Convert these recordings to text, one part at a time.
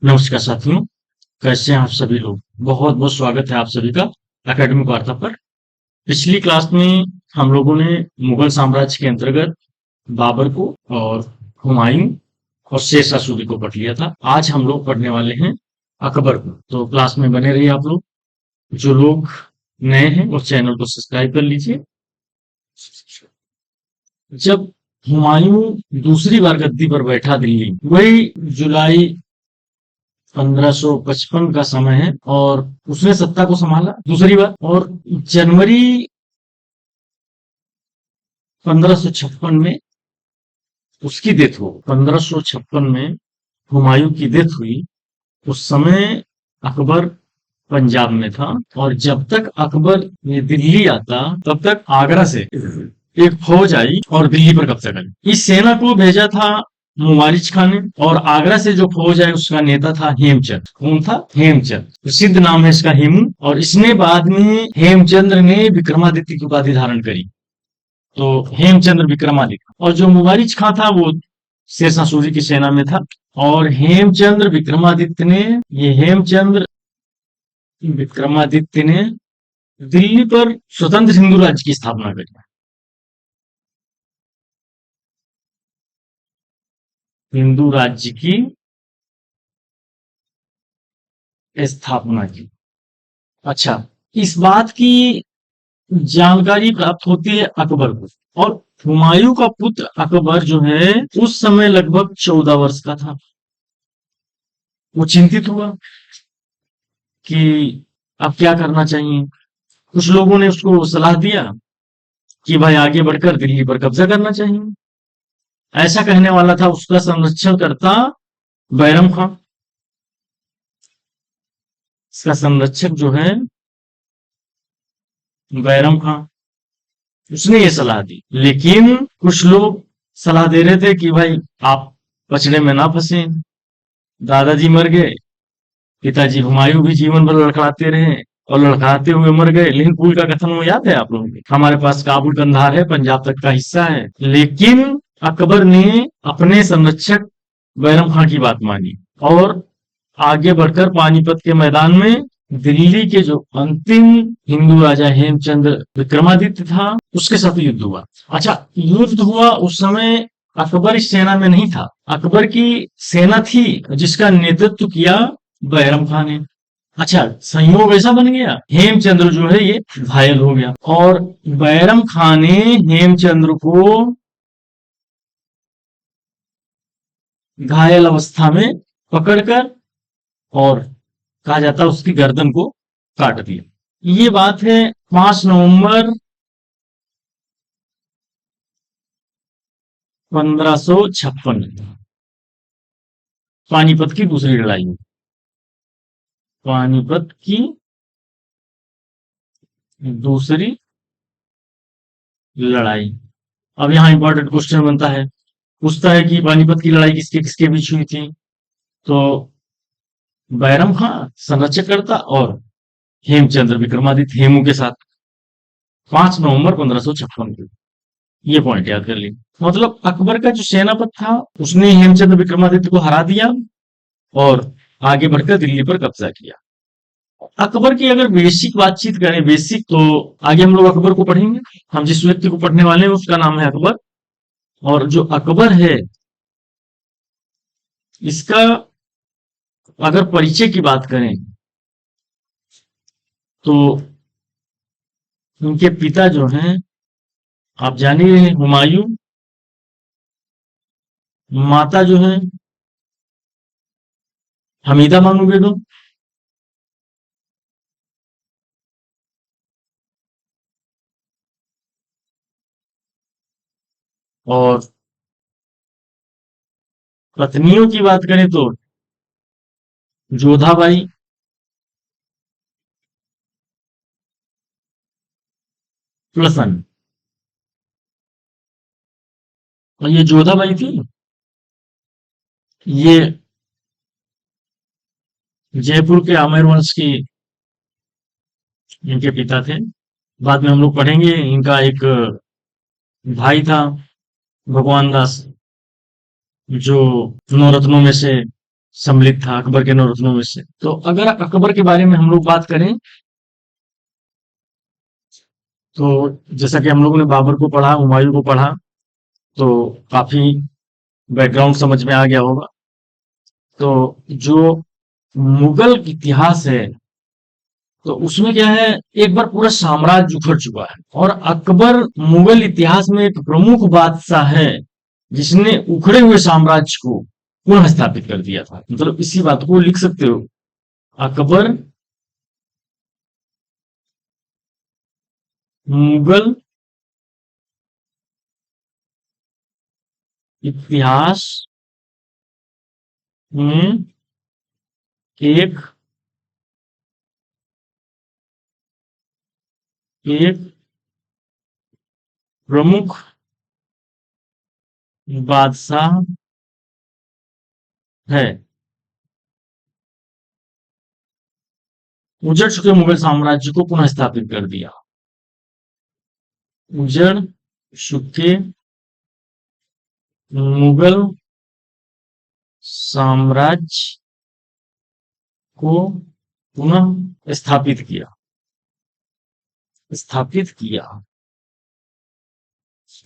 नमस्कार साथियों, कैसे हैं आप सभी लोग? बहुत बहुत स्वागत है आप सभी का एकेडमिक वार्ता पर। पिछली क्लास में हम लोगों ने मुगल साम्राज्य के अंतर्गत बाबर को और हुमायूं और शेरशाह सूरी को पढ़ लिया था। आज हम लोग पढ़ने वाले हैं अकबर को। तो क्लास में बने रहिए आप लोग। जो लोग नए हैं उस चैनल को सब्सक्राइब कर लीजिए। जब हुमायूं दूसरी बार गद्दी पर बैठा दिल्ली, वही जुलाई 1555 का समय है और उसने सत्ता को संभाला दूसरी बार। और जनवरी 1556 में उसकी डेथ हो 1556 में हुमायूं की डेथ हुई। उस समय अकबर पंजाब में था और जब तक अकबर ये दिल्ली आता तब तक आगरा से एक फौज आई और दिल्ली पर कब्जा कर लिया। इस सेना को भेजा था मुवारिज खान ने और आगरा से जो फौज आई उसका नेता था हेमचंद। कौन था? हेमचंद। प्रसिद्ध नाम है इसका हेमू। और इसने बाद में हेमचंद्र ने विक्रमादित्य की उपाधि धारण करी। तो हेमचंद्र विक्रमादित्य। और जो मुवारिज खां था वो शेरशाह सूरी की सेना में था। और हेमचंद्र विक्रमादित्य ने ये हेमचंद्र विक्रमादित्य ने दिल्ली पर स्वतंत्र हिंदू राज्य की स्थापना करी। हिंदू राज्य की स्थापना की। अच्छा, इस बात की जानकारी प्राप्त होती है अकबर को। और हुमायूं का पुत्र अकबर जो है उस समय लगभग 14 वर्ष का था। वो चिंतित हुआ कि अब क्या करना चाहिए। कुछ लोगों ने उसको सलाह दिया कि भाई आगे बढ़कर दिल्ली पर कब्जा करना चाहिए। ऐसा कहने वाला था उसका संरक्षण करता बैरम खान। इसका संरक्षक जो है बैरम खान, उसने ये सलाह दी। लेकिन कुछ लोग सलाह दे रहे थे कि भाई आप पचड़े में ना फंसे। दादाजी मर गए, पिताजी हुमायूं भी जीवन भर लड़खड़ाते रहे और लड़खड़ाते हुए मर गए। लेकिन पुल का कथन वो याद है आप लोगों को? हमारे पास काबुल कंधार है, पंजाब तक का हिस्सा है। लेकिन अकबर ने अपने संरक्षक बैरम खां की बात मानी और आगे बढ़कर पानीपत के मैदान में दिल्ली के जो अंतिम हिंदू राजा हेमचंद्र विक्रमादित्य था उसके साथ युद्ध हुआ। अच्छा, युद्ध हुआ उस समय अकबर इस सेना में नहीं था। अकबर की सेना थी जिसका नेतृत्व किया बैरम खान ने। अच्छा, संयोग ऐसा बन गया हेमचंद्र जो है ये घायल हो गया और बैरम खान ने हेमचंद्र को घायल अवस्था में पकड़कर और कहा जाता है उसकी गर्दन को काट दिया। ये बात है 5 नवंबर 1556, पानीपत की दूसरी लड़ाई में। पानीपत की दूसरी लड़ाई। अब यहाँ इंपॉर्टेंट क्वेश्चन बनता है, पूछता है कि पानीपत की लड़ाई किसके किसके बीच हुई थी। तो बैरम खां संरक्षकर्ता और हेमचंद्र विक्रमादित्य हेमू के साथ 5 नवंबर 1556 को। ये पॉइंट याद कर ली। मतलब अकबर का जो सेनापति था उसने हेमचंद्र विक्रमादित्य को हरा दिया और आगे बढ़कर दिल्ली पर कब्जा किया। अकबर की अगर बेसिक बातचीत करें, बेसिक, तो आगे हम लोग अकबर को पढ़ेंगे। हम जिस व्यक्ति को पढ़ने वाले हैं उसका नाम है अकबर। और जो अकबर है इसका अगर परिचय की बात करें तो उनके पिता जो हैं आप जान ही रहे हैं, हुमायूं। माता जो है हमीदा बानो बेगम। और पत्नियों की बात करें तो जोधाबाई, प्रसन्न। और ये जोधाबाई थी, ये जयपुर के आमेर वंश की इनके पिता थे। बाद में हम लोग पढ़ेंगे इनका एक भाई था भगवान दास, जो नौ रत्नों में से सम्मिलित था अकबर के 9 रत्नों में से। तो अगर अकबर के बारे में हम लोग बात करें, तो जैसा कि हम लोगों ने बाबर को पढ़ा, हुमायूं को पढ़ा, तो काफी बैकग्राउंड समझ में आ गया होगा। तो जो मुगल इतिहास है, तो उसमें क्या है, एक बार पूरा साम्राज्य उखड़ चुका है, और अकबर मुगल इतिहास में एक प्रमुख बादशाह है जिसने उखड़े हुए साम्राज्य को पुनः स्थापित कर दिया था। मतलब इसी बात को लिख सकते हो, अकबर मुगल इतिहास में एक एक प्रमुख बादशाह है। उजड़ चुके मुगल साम्राज्य को पुनः स्थापित कर दिया। उजड़ चुके मुगल साम्राज्य को पुनः स्थापित किया। स्थापित किया,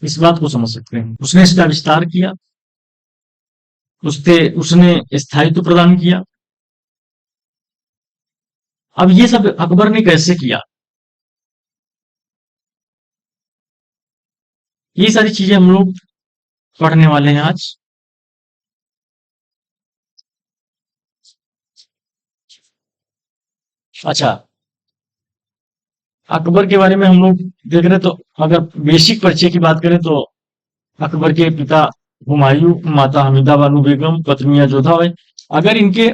इस बात को समझ सकते हैं। उसने इसका विस्तार किया, उसने स्थायित्व प्रदान किया। अब ये सब अकबर ने कैसे किया, ये सारी चीजें हम लोग पढ़ने वाले हैं आज। अच्छा, अकबर के बारे में हम लोग देख रहे हैं, तो अगर बेसिक परिचय की बात करें, तो अकबर के पिता हुमायूं, माता हमीदा बानो बेगम, पत्नियां जोधाबाई। अगर इनके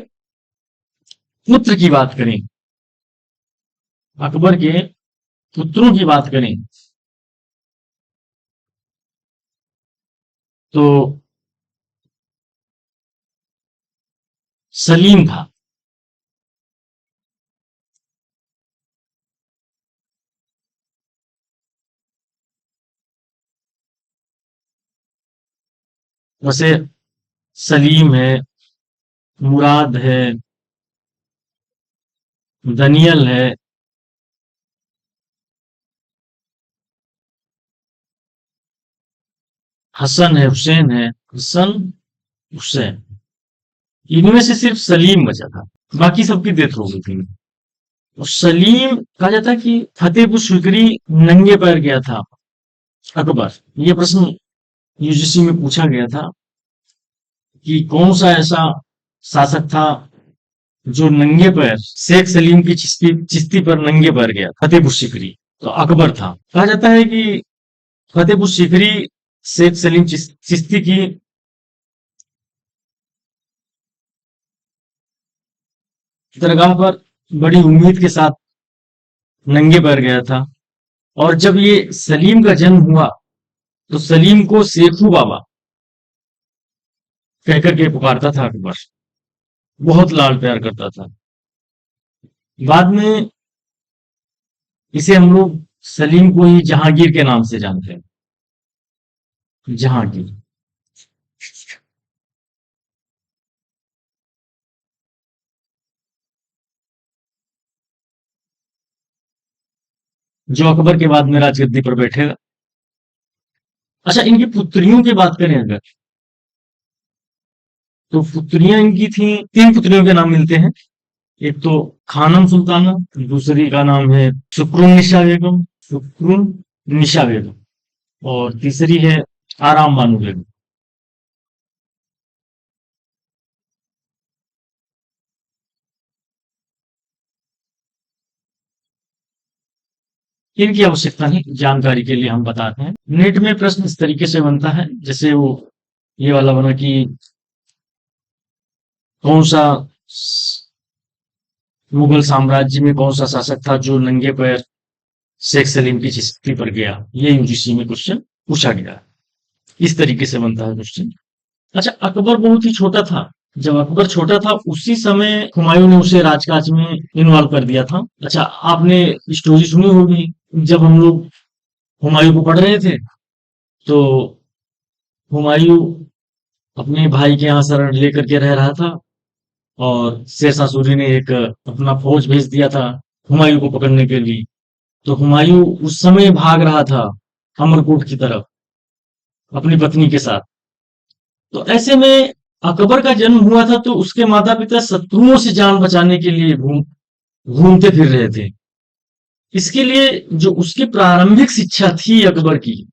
पुत्र की बात करें, अकबर के पुत्रों की बात करें, तो सलीम था। वैसे सलीम है, मुराद है, दनियल है, हसन है, हुसैन है, हसन, हुसैन, इनमें से सिर्फ सलीम बचा था, बाकी सबकी डेथ हो गई थी। और सलीम, कहा जाता है कि फतेहपुर सीकरी नंगे पैर गया था अकबर। ये प्रश्न यूजीसी में पूछा गया था कि कौन सा ऐसा शासक था जो नंगे पैर शेख सलीम की चिश्ती चिश्ती पर नंगे पैर गया। फतेहपुर सीकरी, तो अकबर था। कहा जाता है कि फतेहपुर सीकरी शेख सलीम चिश्ती की दरगाह पर बड़ी उम्मीद के साथ नंगे पैर गया था। और जब ये सलीम का जन्म हुआ, तो सलीम को शेखू बाबा कहकर के पुकारता था अकबर, बहुत लाड प्यार करता था। बाद में इसे हम लोग सलीम को ही जहांगीर के नाम से जानते हैं, जहांगीर। जो अकबर के बाद में राजगद्दी पर बैठेगा। अच्छा, इनकी पुत्रियों की बात करें अगर, तो पुत्रियां इनकी थी, 3 पुत्रियों के नाम मिलते हैं। एक तो खानम सुल्ताना, दूसरी का नाम है शुक्रुन निशा बेगम, शुक्रुन निशा बेगम, और तीसरी है आराम बानू बेगम। इनकी आवश्यकता नहीं, जानकारी के लिए हम बताते हैं। नेट में प्रश्न इस तरीके से बनता है, जैसे वो ये वाला बना कि कौन सा मुगल साम्राज्य में कौन सा शासक था जो नंगे पैर शेख सलीम की चिश्ती पर गया। ये यूजीसी में क्वेश्चन पूछा गया, इस तरीके से बनता है क्वेश्चन। अच्छा, अकबर बहुत ही छोटा था। जब अकबर छोटा था, उसी समय हुमायूं ने उसे राजकाज में इन्वॉल्व कर दिया था। अच्छा, आपने स्टोरी सुनी होगी, जब हम लोग हुमायूं को पढ़ रहे थे, तो हुमायूं अपने भाई के यहाँ शरण लेकर के रह रहा था, और शेरशाह सूरी ने एक अपना फौज भेज दिया था हुमायूं को पकड़ने के लिए। तो हुमायूं उस समय भाग रहा था अमरकोट की तरफ अपनी पत्नी के साथ। तो ऐसे में अकबर का जन्म हुआ था, तो उसके माता पिता शत्रुओं से जान बचाने के लिए घूमते फिर रहे थे। इसके लिए जो उसकी प्रारंभिक शिक्षा थी अकबर की,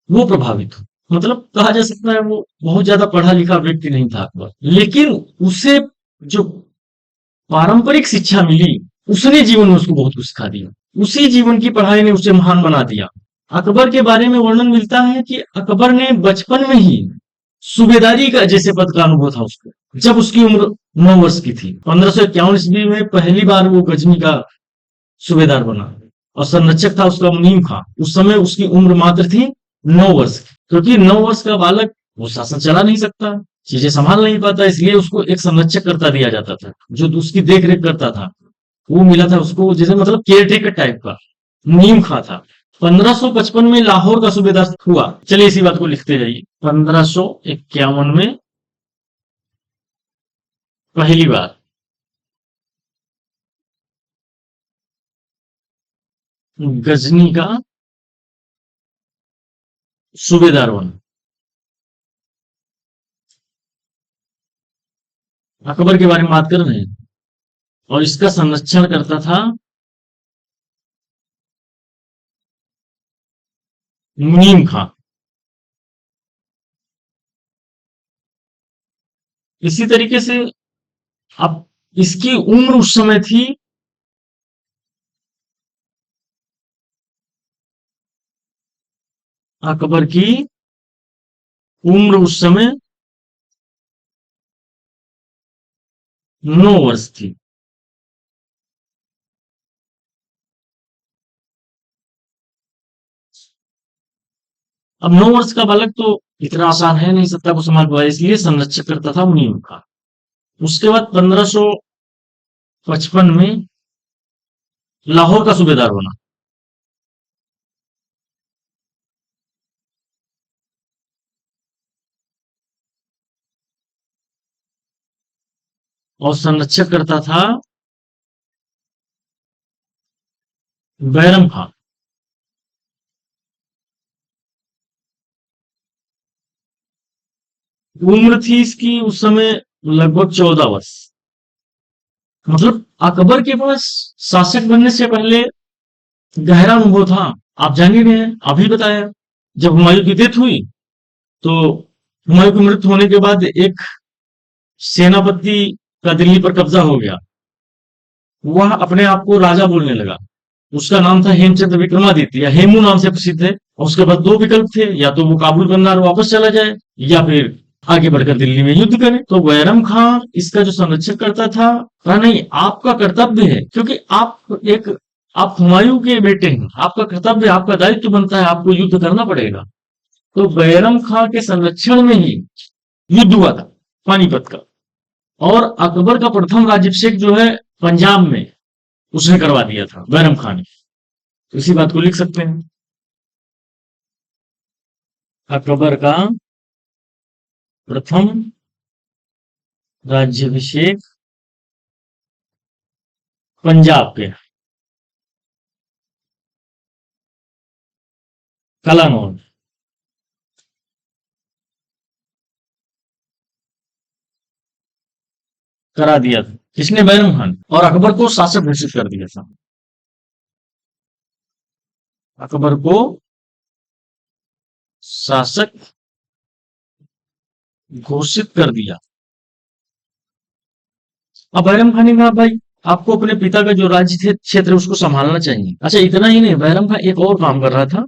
वो प्रभावित हुई। मतलब कहा जा सकता है वो बहुत ज्यादा पढ़ा लिखा व्यक्ति नहीं था अकबर, लेकिन उसे जो पारंपरिक शिक्षा मिली, उसने जीवन में उसको बहुत कुछ सिखा दिया। उसी जीवन की पढ़ाई ने उसे महान बना दिया। अकबर के बारे में वर्णन मिलता है कि अकबर ने बचपन में ही सूबेदारी का जैसे पद का अनुभव था उसको, जब उसकी उम्र 9 वर्ष की थी। 1551 ईस्वी में पहली बार वो गजनी का सूबेदार बना, और संरक्षक था उसका मुनीम खां। उस समय उसकी उम्र मात्र थी 9 वर्ष की, क्योंकि 9 वर्ष का बालक वो शासन चला नहीं सकता, चीजें संभाल नहीं पाता, इसलिए उसको एक संरक्षक करता दिया जाता था जो उसकी देख रेख करता था। वो मिला था उसको, जैसे मतलब केयर टेकर टाइप का मुनीम खां था। 1555 में लाहौर का सूबेदार हुआ। चलिए इसी बात को लिखते जाइए। 1551 में पहली बार गजनी का सूबेदार बना। अकबर के बारे में बात कर रहे हैं, और इसका संरक्षण करता था मुनीम खां। इसी तरीके से अब इसकी उम्र उस समय थी अकबर की उम्र उस समय 9 वर्ष थी। अब 9 वर्ष का बालक तो इतना आसान है नहीं, सत्ता को संभाल पाया, इसलिए संरक्षक करता था मुनीम का। उसके बाद 1555 में लाहौर का सूबेदार बना। और संरक्षक करता था बैरम खान। उम्र थी इसकी उस समय लगभग 14 वर्ष। मतलब अकबर के पास शासक बनने से पहले गहरा अनुभव था। आप जान ही रहे हैं, अभी बताया। जब हुमायूं की डेथ हुई, तो हुमायूं की मृत्यु होने के बाद एक सेनापति का दिल्ली पर कब्जा हो गया। वह अपने आप को राजा बोलने लगा। उसका नाम था हेमचंद विक्रमादित्य, या हेमू नाम से प्रसिद्ध है। और उसके बाद दो विकल्प थे, या तो वो काबुल गन्नार वापस चला जाए, या फिर आगे बढ़कर दिल्ली में युद्ध करे। तो बैरम खान इसका जो संरक्षक करता था, कहा नहीं, आपका कर्तव्य है, क्योंकि आप हुमायूं के बेटे हैं, आपका कर्तव्य, आपका दायित्व बनता है, आपको युद्ध करना पड़ेगा। तो बैरम खान के संरक्षण में ही युद्ध हुआ था पानीपत का। और अकबर का प्रथम राज्याभिषेक जो है पंजाब में, उसने करवा दिया था बैरम खान ने। तो इसी बात को लिख सकते हैं। अकबर का प्रथम राज्याभिषेक पंजाब के कलानौर करा दिया था। किसने? बैरम खान। और अकबर को शासक घोषित कर दिया था। अकबर को शासक घोषित कर दिया। अब बैरम खान ने कहा, भाई आपको अपने पिता का जो राज्य क्षेत्र है उसको संभालना चाहिए। अच्छा, इतना ही नहीं, बैरम खान एक और काम कर रहा था।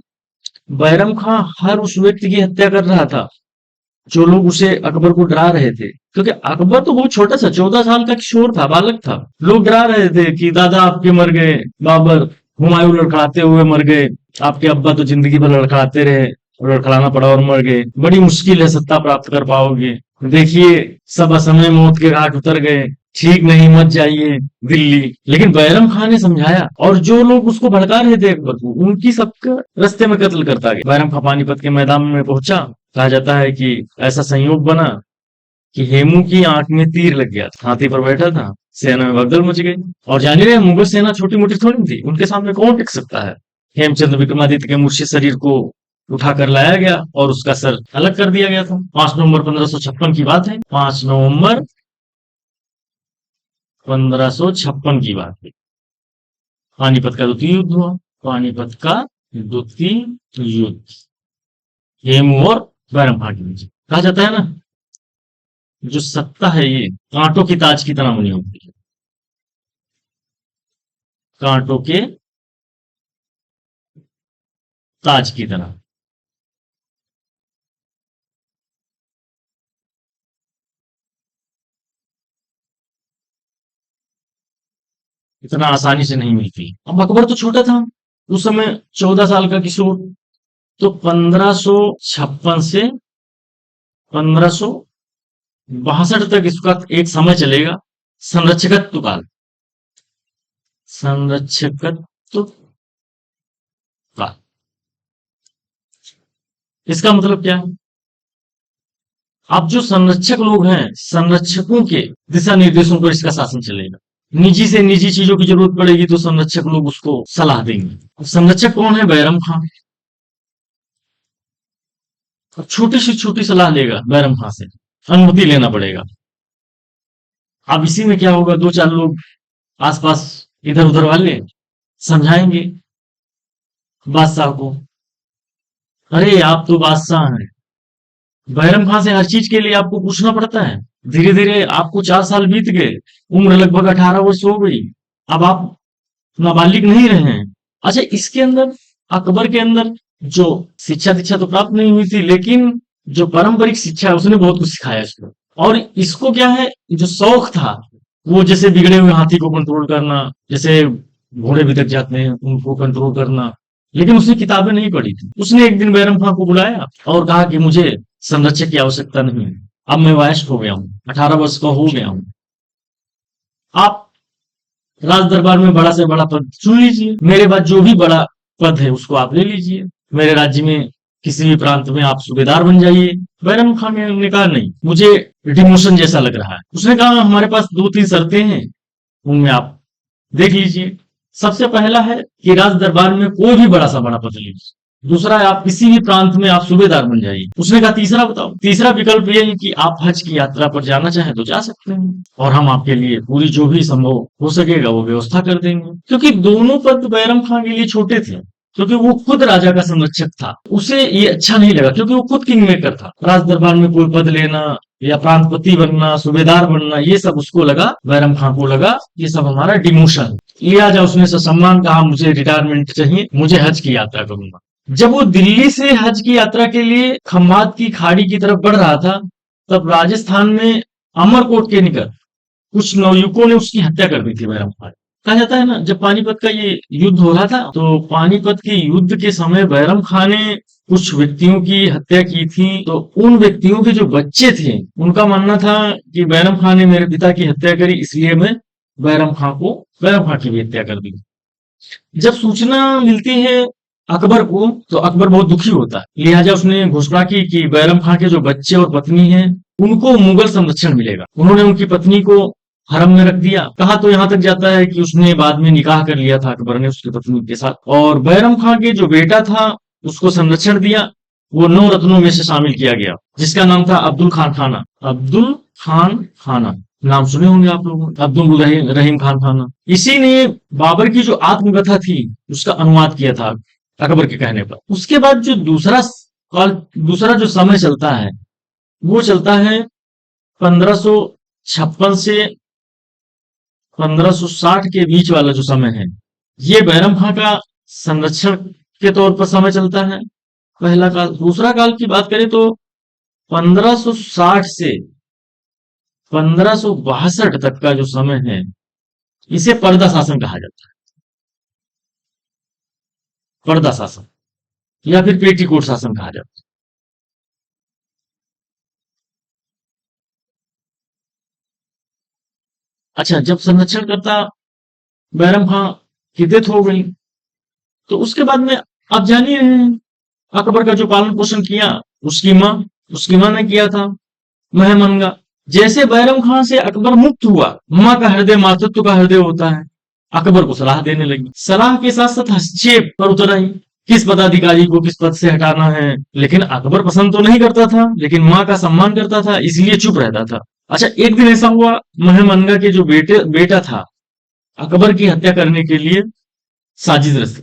बैरम खान हर उस व्यक्ति की हत्या कर रहा था जो लोग उसे अकबर को डरा रहे थे, क्योंकि अकबर तो बहुत छोटा सा 14 साल का किशोर था, बालक था। लोग डरा रहे थे कि दादा आपके मर गए, बाबर हुमायूं लड़खड़ाते हुए मर गए, आपके अब्बा तो जिंदगी भर लड़खड़ाते रहे, और लड़खड़ाना पड़ा और मर गए, बड़ी मुश्किल है सत्ता प्राप्त कर पाओगे। देखिए सब असमय मौत के घाट उतर गए, ठीक नहीं, मत जाइए दिल्ली। लेकिन बैरम खान ने समझाया, और जो लोग उसको भड़का रहे थे अकबर को, उनकी सबका रास्ते में कत्ल करता गया। बैरम खान पानीपत के मैदान में पहुंचा। कहा जाता है कि ऐसा संयोग बना कि हेमू की आंख में तीर लग गया था। हाथी पर बैठा था, सेना में भगदड़ मच गई। और जान ही रहे मुगल सेना छोटी मोटी थोड़ी थी, उनके सामने कौन टिक सकता है। हेमचंद्र विक्रमादित्य के मूर्छित शरीर को उठाकर लाया गया और उसका सर अलग कर दिया गया था। 5 नवंबर 1556 की बात है। 5 नवंबर 1556 की बात है। पानीपत का द्वितीय युद्ध हुआ। पानीपत का द्वितीय युद्ध हेमू और बैरम के बीच। कहा जाता है ना, जो सत्ता है ये कांटों की ताज की तरह बनी होती है। कांटों के ताज की तरह। इतना आसानी से नहीं मिलती। अब अकबर तो छोटा था उस समय, 14 साल का किशोर। तो 1556 से 1562 तक इसका एक समय चलेगा, संरक्षकत्व काल। संरक्षकत्व काल, इसका मतलब क्या है। अब जो संरक्षक लोग हैं, संरक्षकों के दिशा निर्देशों पर इसका शासन चलेगा। निजी से निजी चीजों की जरूरत पड़ेगी तो संरक्षक लोग उसको सलाह देंगे। अब संरक्षक कौन है, बैरम खान। अब छोटी से छोटी सलाह लेगा बैरम खान से, अनुमति लेना पड़ेगा। अब इसी में क्या होगा, दो चार लोग आसपास इधर उधर वाले समझाएंगे बादशाह को, अरे आप तो बादशाह हैं। बैरम खान से हर चीज के लिए आपको पूछना पड़ता है। धीरे धीरे आपको 4 साल बीत गए, उम्र लगभग 18 वर्ष हो गई। अब आप नाबालिग नहीं रहे हैं। अच्छा, इसके अंदर अकबर के अंदर जो शिक्षा दीक्षा तो प्राप्त नहीं हुई थी, लेकिन जो पारंपरिक शिक्षा है उसने बहुत कुछ सिखाया इसको। और इसको क्या है, जो शौक था, वो जैसे बिगड़े हुए हाथी को कंट्रोल करना, जैसे घोड़े भी तक जाते हैं उनको कंट्रोल करना। लेकिन उसने किताबें नहीं पढ़ी थी। उसने एक दिन बैरम खां को बुलाया और कहा कि मुझे संरक्षक की आवश्यकता नहीं है, अब मैं वयस्क हो गया हूँ, 18 वर्ष का हो गया हूँ। आप राज दरबार में बड़ा से बड़ा पद चुन लीजिए, मेरे बाद जो भी बड़ा पद है उसको आप ले लीजिए। मेरे राज्य में किसी भी प्रांत में आप सूबेदार बन जाइए। बैरम खान ने कहा नहीं, मुझे डिमोशन जैसा लग रहा है। उसने कहा हमारे पास 2-3 शर्तें हैं, उनमें आप देख लीजिए। सबसे पहला है कि राज दरबार में कोई भी बड़ा सा बड़ा पद लीजिए। दूसरा है आप किसी भी प्रांत में आप सूबेदार बन जाइए। उसने कहा तीसरा बताओ। तीसरा विकल्प ये है कि आप हज की यात्रा पर जाना चाहें तो जा सकते हैं, और हम आपके लिए पूरी जो भी संभव हो सकेगा वो व्यवस्था कर देंगे। क्योंकि दोनों पद बैरम खान के लिए छोटे थे, क्योंकि वो खुद राजा का संरक्षक था। उसे ये अच्छा नहीं लगा, क्योंकि वो खुद किंग मेकर था। राज दरबार में कोई पद लेना या प्रांतपति बनना, सूबेदार बनना, ये सब उसको लगा, बैरम खान को लगा ये सब हमारा डिमोशन। लिहाजा उसने ससम्मान कहा मुझे रिटायरमेंट चाहिए, मुझे हज की यात्रा करूंगा। जब वो दिल्ली से हज की यात्रा के लिए खम्भात की खाड़ी की तरफ बढ़ रहा था, तब राजस्थान में अमरकोट के निकट कुछ नवयुवकों ने उसकी हत्या कर दी थी बैरम खान। कहा जाता है ना, जब पानीपत का ये युद्ध हो रहा था, तो पानीपत के युद्ध के समय बैरम खान ने कुछ व्यक्तियों की हत्या की थी। तो उन व्यक्तियों के जो बच्चे थे, उनका मानना था कि बैरम खान ने मेरे पिता की हत्या करी, इसलिए मैं बैरम खान की भी हत्या कर दी। जब सूचना मिलती है अकबर को, तो अकबर बहुत दुखी होता है। लिहाजा उसने घोषणा की कि बैरम खान के जो बच्चे और पत्नी हैं, उनको मुगल संरक्षण मिलेगा। उन्होंने उनकी पत्नी को हरम में रख दिया। कहा तो यहां तक जाता है कि उसने बाद में निकाह कर लिया था अकबर ने उसकी पत्नी के साथ। और बैरम खान के जो बेटा था उसको संरक्षण दिया। वो 9 रत्नों में से शामिल किया गया, जिसका नाम था अब्दुल खान खाना। अब्दुल खान खाना नाम सुने होंगे आप लोगों ने, अब्दुल रहीम खान खाना। इसी ने बाबर की जो आत्मकथा थी उसका अनुवाद किया था अकबर के कहने पर। उसके बाद जो दूसरा जो समय चलता है, वो चलता है 1556 से 1560 के बीच वाला जो समय है, ये बैरम खां का संरक्षण के तौर पर समय चलता है, पहला काल। दूसरा काल की बात करें तो 1560 से 1562 तक का जो समय है, इसे पर्दा शासन कहा जाता है। पर्दा शासन या फिर पेटीकोट शासन कहा जाता है। अच्छा, जब संरक्षणकर्ता बैरम खां की डेथ हो गई, तो उसके बाद में आप जानिए अकबर का जो पालन पोषण किया, उसकी माँ ने किया था, महमंगा। जैसे बैरम खां से अकबर मुक्त हुआ, माँ का हृदय मातृत्व का हृदय होता है, अकबर को सलाह देने लगी। सलाह के साथ साथ हस्तक्षेप पर उतर आई, किस पदाधिकारी को किस पद से हटाना है। लेकिन अकबर पसंद तो नहीं करता था, लेकिन माँ का सम्मान करता था, इसलिए चुप रहता था। अच्छा, एक दिन ऐसा हुआ, महमंगा के जो बेटा था, अकबर की हत्या करने के लिए साजिश रची।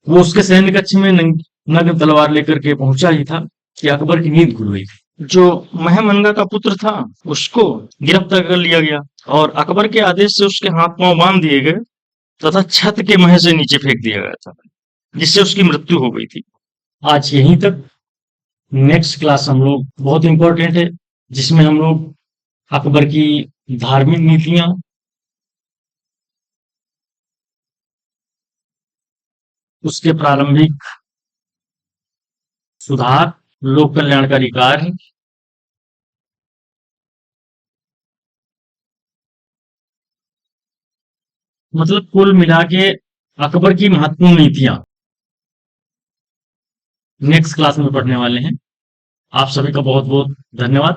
वो उसके सैन्य कक्ष में नग्न तलवार लेकर के पहुंचा ही था कि अकबर की नींद खुल गई थी। जो महमंगा का पुत्र था, उसको गिरफ्तार कर लिया गया और अकबर के आदेश से उसके हाथ पांव बांध दिए गए तथा छत के महल से नीचे फेंक दिया गया था, जिससे उसकी मृत्यु हो गई थी। आज यहीं तक। नेक्स्ट क्लास हम लोग बहुत इंपॉर्टेंट है, जिसमें हम लोग अकबर की धार्मिक नीतियां, उसके प्रारंभिक सुधार, लोक कल्याणकारी कार्य, मतलब कुल मिला के अकबर की महत्वपूर्ण नीतियां नेक्स्ट क्लास में पढ़ने वाले हैं। आप सभी का बहुत बहुत धन्यवाद।